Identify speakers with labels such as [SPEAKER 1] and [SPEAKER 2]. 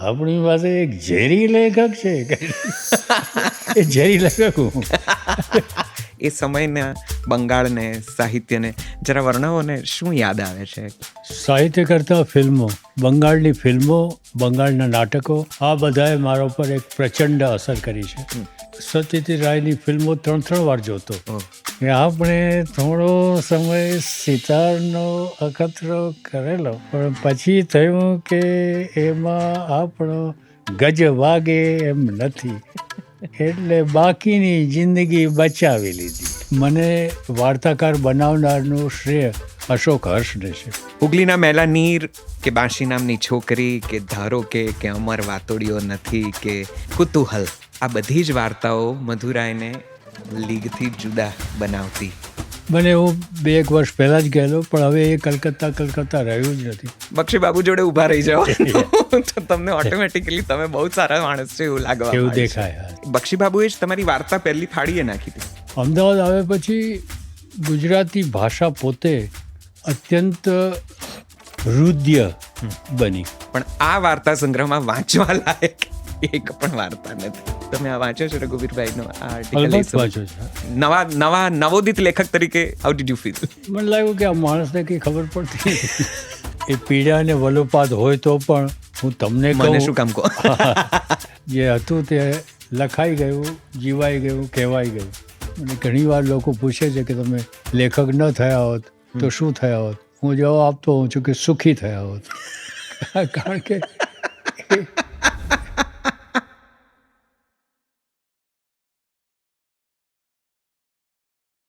[SPEAKER 1] આપણી પાસે એક ઝેરી લેખક છે એ ઝેરી લેખક હું.
[SPEAKER 2] એ સમયના બંગાળને સાહિત્યને જરા વર્ણવો ને શું યાદ આવે છે?
[SPEAKER 1] સાહિત્ય કરતાં ફિલ્મો, બંગાળની ફિલ્મો, બંગાળના નાટકો, આ બધાએ મારા ઉપર એક પ્રચંડ અસર કરી છે. સત્યજીત રાયની ફિલ્મો 3 વાર જોતો. કે આપણે થોડો સમય સિતારનો અખતરો કરેલો, પણ પછી થયું કે એમાં આપણો ગજ વાગે એમ નથી, એટલે બાકીની જિંદગી બચાવી લીધી. મને વાર્તાકાર બનાવનારનું શ્રેય અશોક હર્ષને છે.
[SPEAKER 2] હુગલીના મેલા નીર કે બાંશી નામની છોકરી કે ધારો કે અમર વાતોડીઓ નથી કે કુતૂહલ, આ બધી જ વાર્તાઓ મધુરાયને લીગથી જુદા બનાવતી.
[SPEAKER 1] મને હું 2-1 વર્ષ પહેલાં જ ગયેલો, પણ હવે એ કલકત્તા રહ્યું જ નથી.
[SPEAKER 2] બક્ષી બાબુ જોડે ઊભા રહી જાઓ તો તમને ઓટોમેટિકલી તમે બહુ સારા માણસ છો એવું લાગવા
[SPEAKER 1] એવું
[SPEAKER 2] માંડે છે.
[SPEAKER 1] દેખાય.
[SPEAKER 2] બક્ષી બાબુએ જ તમારી વાર્તા પહેલી ફાડીએ નાખી હતી.
[SPEAKER 1] અમદાવાદ આવે પછી ગુજરાતી ભાષા પોતે અત્યંત રુદ્ય બની.
[SPEAKER 2] પણ આ વાર્તા સંગ્રહમાં વાંચવા લાયક એક પણ વાર્તા નથી. તમે આ વાંચ્યો છો રઘુવીરભાઈનો આ આર્ટિકલ?
[SPEAKER 1] અલબત્ત વાંચો છે.
[SPEAKER 2] નવોદિત લેખક તરીકે હાઉ ડીડ યુ ફીલ?
[SPEAKER 1] મને લાગ્યું કે આ માણસને કંઈ ખબર પડતી નથી. એ પીડા અને વલોપાત હોય તો પણ હું તમને
[SPEAKER 2] મને
[SPEAKER 1] કહું,
[SPEAKER 2] શું કામ કહો?
[SPEAKER 1] જે હતું તે લખાઈ ગયું, જીવાઈ ગયું, કહેવાઈ ગયું. અને ઘણીવાર લોકો પૂછે છે કે તમે લેખક ન થયા હોત તો શું થયા હોત? હું જવાબ આપતો હોઉં છું કે સુખી થયા હોત. કારણ કે